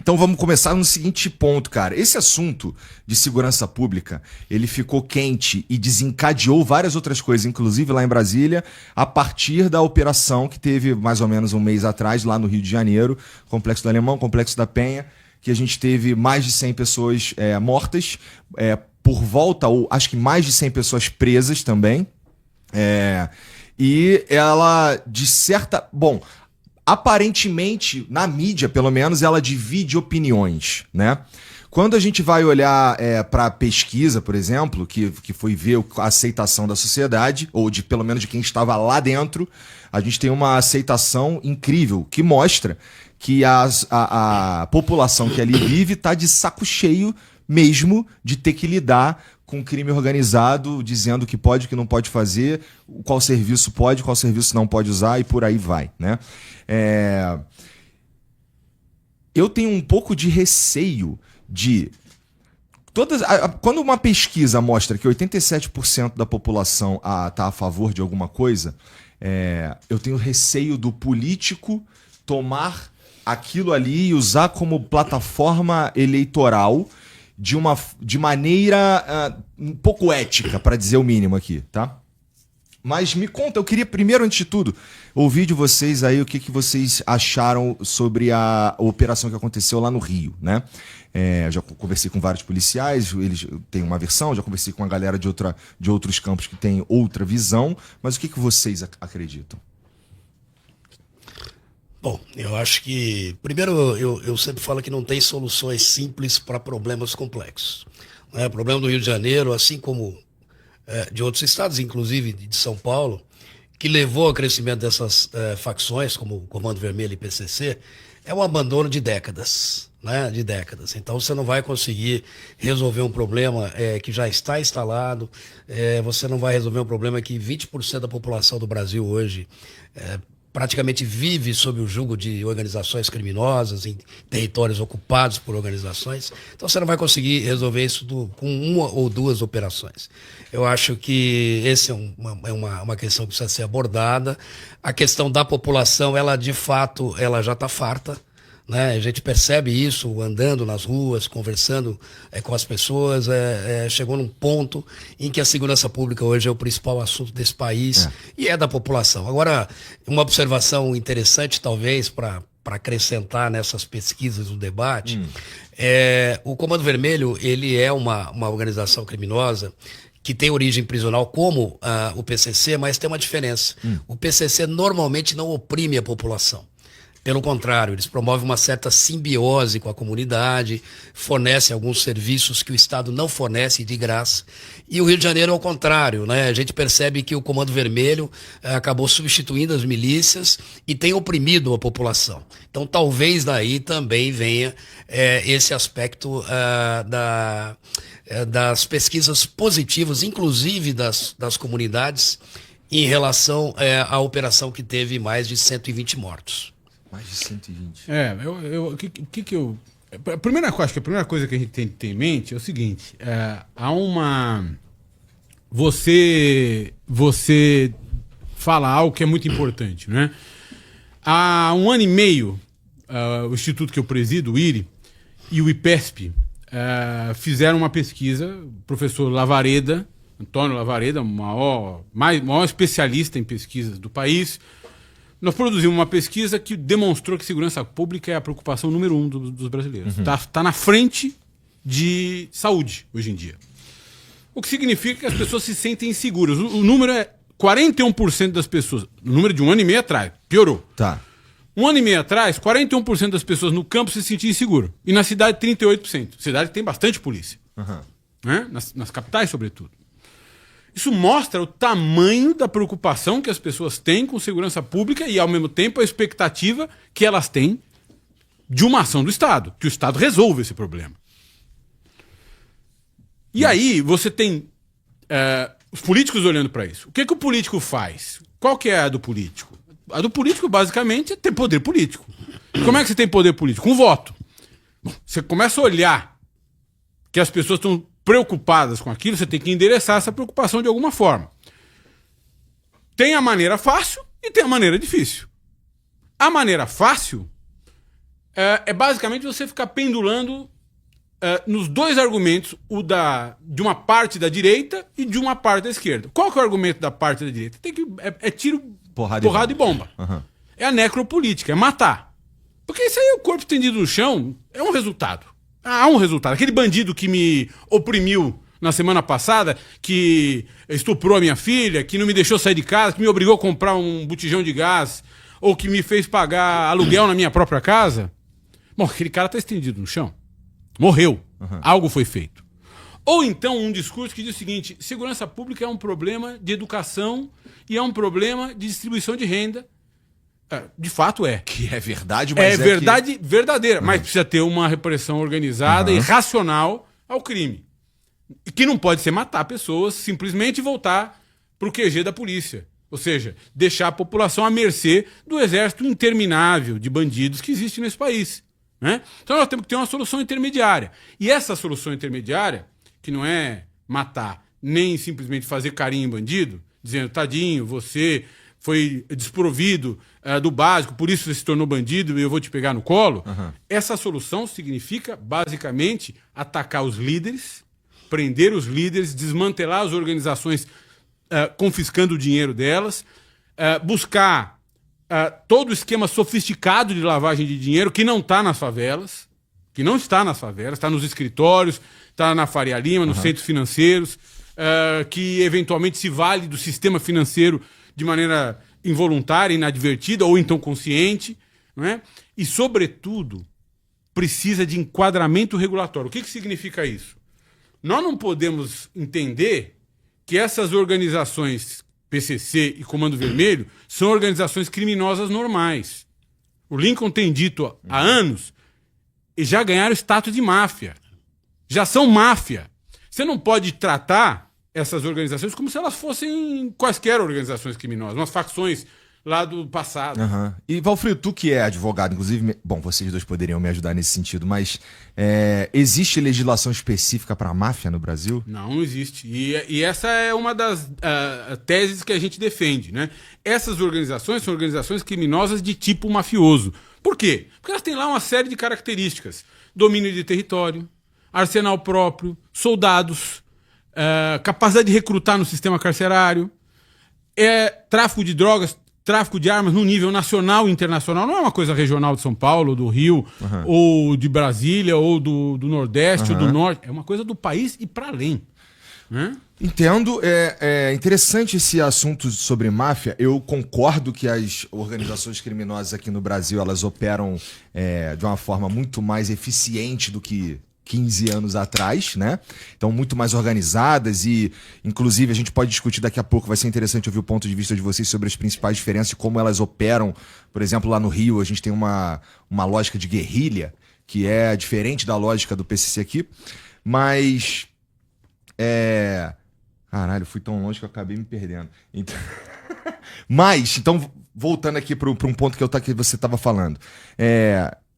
Então vamos começar no seguinte ponto, cara. Esse assunto de segurança pública, ele ficou quente e desencadeou várias outras coisas, inclusive lá em Brasília, a partir da operação que teve mais ou menos um mês atrás, lá no Rio de Janeiro, Complexo do Alemão, Complexo da Penha, que a gente teve mais de 100 pessoas mortas, por volta, ou acho que mais de 100 pessoas presas também. E ela, de certa... Bom... Aparentemente, na mídia, pelo menos, ela divide opiniões, né? Quando a gente vai olhar para a pesquisa, por exemplo, que foi ver a aceitação da sociedade, ou de pelo menos de quem estava lá dentro, a gente tem uma aceitação incrível, que mostra que a população que ali vive está de saco cheio mesmo de ter que lidar com crime organizado, dizendo o que pode e o que não pode fazer, qual serviço pode, qual serviço não pode usar e por aí vai, né? Eu tenho um pouco de receio de... Quando uma pesquisa mostra que 87% da população está a favor de alguma coisa, eu tenho receio do político tomar aquilo ali e usar como plataforma eleitoral de maneira um pouco ética, para dizer o mínimo aqui, tá? Mas me conta, eu queria primeiro, antes de tudo, ouvir de vocês aí o que vocês acharam sobre a operação que aconteceu lá no Rio, né? Já conversei com vários policiais, eles têm uma versão, já conversei com a galera de outros campos que tem outra visão, mas o que vocês acreditam? Bom, eu acho que... Primeiro, eu sempre falo que não tem soluções simples para problemas complexos. O problema do Rio de Janeiro, assim como de outros estados, inclusive de São Paulo, que levou ao crescimento dessas facções, como o Comando Vermelho e PCC, é um abandono de décadas. Né, de décadas. Então você não vai conseguir resolver um problema que já está instalado, você não vai resolver um problema que 20% da população do Brasil hoje praticamente vive sob o jugo de organizações criminosas em territórios ocupados por organizações. Então você não vai conseguir resolver isso com uma ou duas operações. Eu acho que essa é uma questão que precisa ser abordada. A questão da população, ela de fato, ela já está farta. Né? A gente percebe isso andando nas ruas, conversando com as pessoas. Chegou num ponto em que a segurança pública hoje é o principal assunto desse país e é da população. Agora, uma observação interessante, talvez, para acrescentar nessas pesquisas do debate, o Comando Vermelho ele é uma organização criminosa que tem origem prisional como o PCC, mas tem uma diferença. O PCC normalmente não oprime a população. Pelo contrário, eles promovem uma certa simbiose com a comunidade, fornecem alguns serviços que o Estado não fornece de graça. E o Rio de Janeiro é o contrário, né? A gente percebe que o Comando Vermelho acabou substituindo as milícias e tem oprimido a população. Então talvez daí também venha esse aspecto das pesquisas positivas, inclusive das comunidades, em relação à operação que teve mais de 120 mortos. Mais de 120. Acho que a primeira coisa que a gente tem que ter em mente é o seguinte: há uma. Você fala algo que é muito importante, né? Há 1 ano e meio, o instituto que eu presido, o IRI, e o IPESP fizeram uma pesquisa. O professor Lavareda, Antônio Lavareda, o maior especialista em pesquisas do país. Nós produzimos uma pesquisa que demonstrou que segurança pública é a preocupação número 1 dos brasileiros. Tá na frente de saúde hoje em dia. O que significa que as pessoas se sentem inseguras. O número é 41% das pessoas. O número de 1 ano e meio atrás. Piorou. Tá. 1 ano e meio atrás, 41% das pessoas no campo se sentiam inseguras. E na cidade, 38%. Cidade que tem bastante polícia. Né? Nas capitais, sobretudo. Isso mostra o tamanho da preocupação que as pessoas têm com segurança pública e, ao mesmo tempo, a expectativa que elas têm de uma ação do Estado, que o Estado resolva esse problema. E aí você tem os políticos olhando para isso. O que o político faz? Qual que é a do político? A do político, basicamente, é ter poder político. E como é que você tem poder político? Com voto. Bom, você começa a olhar que as pessoas estão preocupadas com aquilo, você tem que endereçar essa preocupação de alguma forma. Tem a maneira fácil e tem a maneira difícil. A maneira fácil é basicamente você ficar pendulando nos dois argumentos, de uma parte da direita e de uma parte da esquerda. Qual que é o argumento da parte da direita? É tiro, porrada e bomba. Uhum. É a necropolítica, é matar. Porque isso aí, o corpo estendido no chão, é um resultado. Há um resultado. Aquele bandido que me oprimiu na semana passada, que estuprou a minha filha, que não me deixou sair de casa, que me obrigou a comprar um botijão de gás, ou que me fez pagar aluguel na minha própria casa. Bom, aquele cara está estendido no chão. Morreu. Uhum. Algo foi feito. Ou então um discurso que diz o seguinte: segurança pública é um problema de educação e é um problema de distribuição de renda. De fato é. Que é verdade, mas é verdade verdadeira. Mas precisa ter uma repressão organizada e racional ao crime. E que não pode ser matar pessoas, simplesmente voltar para o QG da polícia. Ou seja, deixar a população à mercê do exército interminável de bandidos que existe nesse país. Né? Então nós temos que ter uma solução intermediária. E essa solução intermediária, que não é matar, nem simplesmente fazer carinho em bandido, dizendo, tadinho, você foi desprovido do básico, por isso você se tornou bandido e eu vou te pegar no colo. Essa solução significa, basicamente, atacar os líderes, prender os líderes, desmantelar as organizações confiscando o dinheiro delas, buscar todo o esquema sofisticado de lavagem de dinheiro que não está nas favelas, está nos escritórios, está na Faria Lima, nos centros financeiros, que eventualmente se vale do sistema financeiro de maneira involuntária, inadvertida ou então consciente, não é? E, sobretudo, precisa de enquadramento regulatório. O que significa isso? Nós não podemos entender que essas organizações PCC e Comando Vermelho são organizações criminosas normais. O Lincoln tem dito há anos e já ganharam status de máfia. Já são máfia. Você não pode tratar essas organizações como se elas fossem quaisquer organizações criminosas, umas facções lá do passado. E, Valfrido, tu que é advogado, inclusive, bom, vocês dois poderiam me ajudar nesse sentido, mas existe legislação específica para a máfia no Brasil? Não existe. E essa é uma das teses que a gente defende, né? Essas organizações são organizações criminosas de tipo mafioso. Por quê? Porque elas têm lá uma série de características. Domínio de território, arsenal próprio, soldados, capacidade de recrutar no sistema carcerário, tráfico de drogas, tráfico de armas no nível nacional e internacional. Não é uma coisa regional de São Paulo, do Rio, ou de Brasília, ou do Nordeste, ou do Norte. É uma coisa do país e para além. Né? Entendo. É interessante esse assunto sobre máfia. Eu concordo que as organizações criminosas aqui no Brasil elas operam de uma forma muito mais eficiente do que 15 anos atrás, né? Então, muito mais organizadas e, inclusive, a gente pode discutir daqui a pouco, vai ser interessante ouvir o ponto de vista de vocês sobre as principais diferenças e como elas operam. Por exemplo, lá no Rio, a gente tem uma lógica de guerrilha, que é diferente da lógica do PCC aqui, mas... Caralho, eu fui tão longe que eu acabei me perdendo. Então... Mas, então, voltando aqui para um ponto que você estava falando.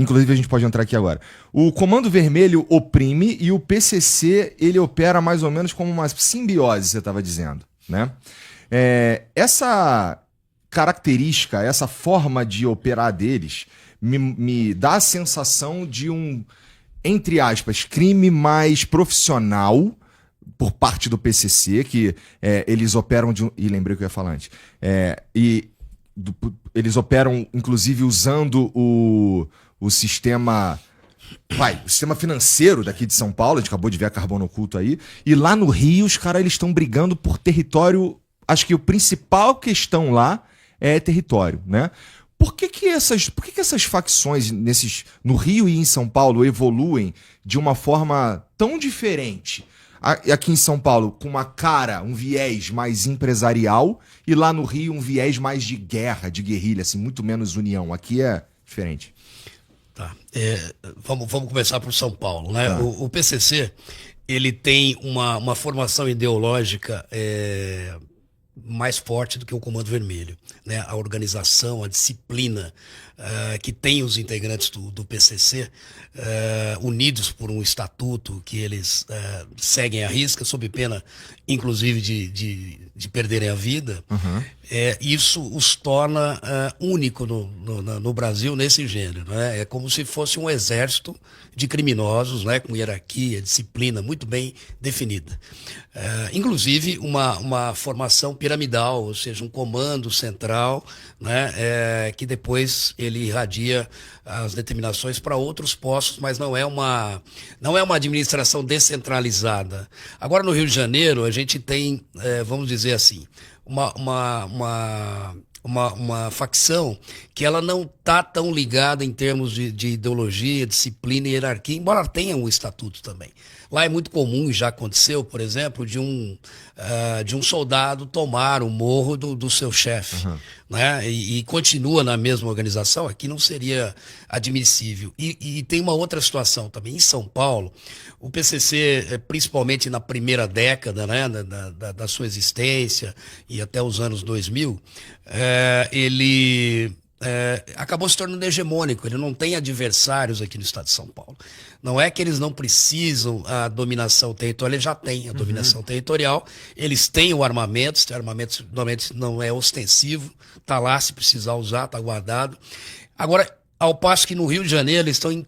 Inclusive, a gente pode entrar aqui agora. O Comando Vermelho oprime e o PCC, ele opera mais ou menos como uma simbiose, você estava dizendo, né? Essa característica, essa forma de operar deles, me dá a sensação de um, entre aspas, crime mais profissional por parte do PCC, que eles operam de... E lembrei o que eu ia falar antes. Eles operam, inclusive, usando o sistema financeiro daqui de São Paulo. A gente acabou de ver a Carbono Oculto aí. E lá no Rio, os caras estão brigando por território. Acho que a principal questão lá é território, né? Por que essas facções no Rio e em São Paulo evoluem de uma forma tão diferente? Aqui em São Paulo, com um viés mais empresarial, e lá no Rio, um viés mais de guerra, de guerrilha, assim, muito menos união. Aqui é diferente. Tá. Vamos começar por São Paulo, né? Tá. O PCC, ele tem uma formação ideológica mais forte do que o Comando Vermelho, né? A organização, a disciplina que tem os integrantes do PCC, unidos por um estatuto que eles seguem à risca, sob pena, inclusive, de perderem a vida. Isso os torna único no Brasil nesse gênero, né? É como se fosse um exército de criminosos, né? Com hierarquia, disciplina muito bem definida. Inclusive uma formação piramidal, ou seja, um comando central, né? Que depois ele irradia as determinações para outros postos, mas não é uma administração descentralizada. Agora, no Rio de Janeiro, a gente tem, vamos dizer assim, uma facção que ela não está tão ligada em termos de ideologia, disciplina e hierarquia, embora tenha um estatuto também. Lá é muito comum, já aconteceu, por exemplo, de um soldado tomar o morro do seu chefe, né? E continua na mesma organização. Aqui não seria admissível. E tem uma outra situação também. Em São Paulo, o PCC, principalmente na primeira década, né, da sua existência e até os anos 2000, ele acabou se tornando hegemônico. Ele não tem adversários aqui no estado de São Paulo. Não é que eles não precisam a dominação territorial, eles já têm a dominação territorial, eles têm o armamento normalmente não é ostensivo, está lá, se precisar usar, está guardado. Agora, ao passo que no Rio de Janeiro eles estão em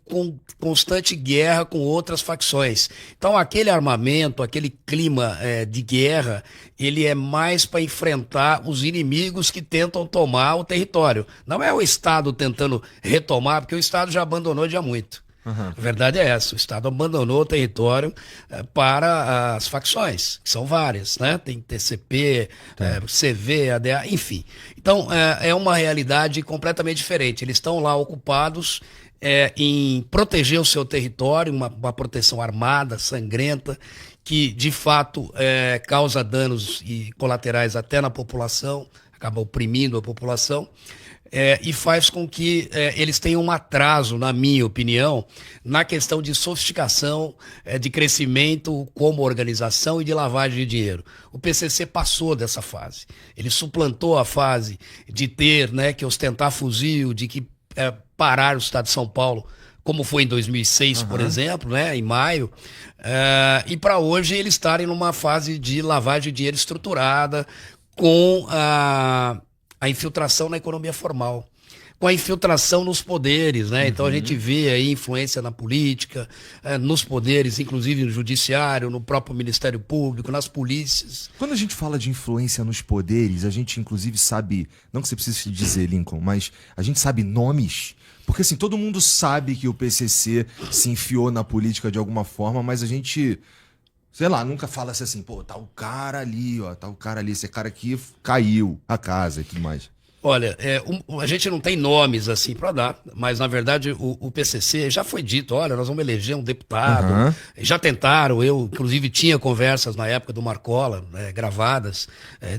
constante guerra com outras facções. Então aquele armamento, aquele clima de guerra, ele é mais para enfrentar os inimigos que tentam tomar o território. Não é o Estado tentando retomar, porque o Estado já abandonou de há muito. A verdade é essa, o Estado abandonou o território para as facções, que são várias, né? Tem TCP, CV, ADA, enfim. Então, é uma realidade completamente diferente. Eles estão lá ocupados em proteger o seu território, uma proteção armada, sangrenta, que de fato causa danos e colaterais até na população, acaba oprimindo a população. E faz com que eles tenham um atraso, na minha opinião, na questão de sofisticação, de crescimento como organização e de lavagem de dinheiro. O PCC passou dessa fase. Ele suplantou a fase de ter, né, que ostentar fuzil, de que parar o Estado de São Paulo, como foi em 2006, por exemplo, né, em maio, e para hoje eles estarem numa fase de lavagem de dinheiro estruturada, com a infiltração na economia formal, com a infiltração nos poderes, né? Então a gente vê aí influência na política, nos poderes, inclusive no judiciário, no próprio Ministério Público, nas polícias. Quando a gente fala de influência nos poderes, a gente inclusive sabe, não que você precise dizer, Lincoln, mas a gente sabe nomes. Porque assim, todo mundo sabe que o PCC se enfiou na política de alguma forma, mas a gente, sei lá, nunca fala assim, pô, tá o cara ali, ó, tá o cara ali, esse cara aqui caiu a casa e tudo mais. Olha, a gente não tem nomes assim para dar, mas na verdade o PCC já foi dito, olha, nós vamos eleger um deputado, já tentaram, eu inclusive tinha conversas na época do Marcola, gravadas,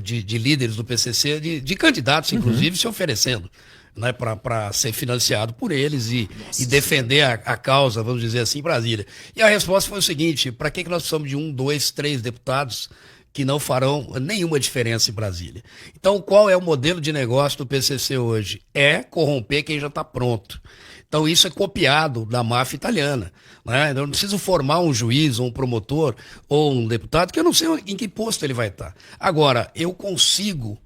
de líderes do PCC, de candidatos inclusive se oferecendo, né, para ser financiado por eles e defender a causa, vamos dizer assim, em Brasília. E a resposta foi o seguinte: para que nós precisamos de 1, 2, 3 deputados que não farão nenhuma diferença em Brasília? Então, qual é o modelo de negócio do PCC hoje? É corromper quem já está pronto. Então, isso é copiado da máfia italiana, né? Eu não preciso formar um juiz, ou um promotor, ou um deputado, que eu não sei em que posto ele vai estar. Agora, eu consigo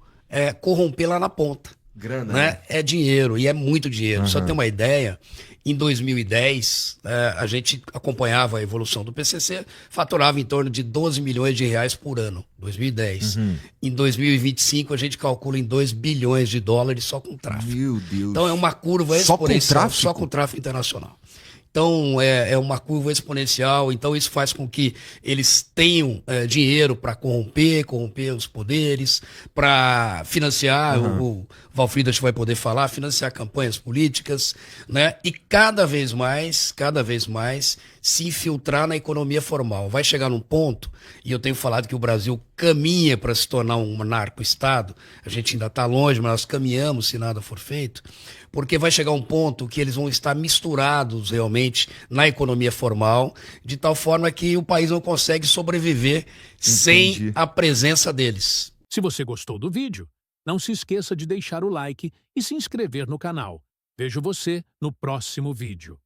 corromper lá na ponta. Grana, né? É dinheiro, e é muito dinheiro. Só ter uma ideia, em 2010, a gente acompanhava a evolução do PCC, faturava em torno de 12 milhões de reais por ano, 2010. Em 2025, a gente calcula em 2 bilhões de dólares só com tráfico. Meu Deus. Então é uma curva Só com exponencial, tráfico? só com tráfico internacional. Então, é uma curva exponencial. Então, isso faz com que eles tenham dinheiro para corromper os poderes, para financiar, o Valfrido acho que vai poder falar, financiar campanhas políticas, né? E cada vez mais, se infiltrar na economia formal. Vai chegar num ponto, e eu tenho falado que o Brasil caminha para se tornar um narco-estado, a gente ainda está longe, mas nós caminhamos se nada for feito, porque vai chegar um ponto que eles vão estar misturados realmente na economia formal, de tal forma que o país não consegue sobreviver sem a presença deles. Se você gostou do vídeo, não se esqueça de deixar o like e se inscrever no canal. Vejo você no próximo vídeo.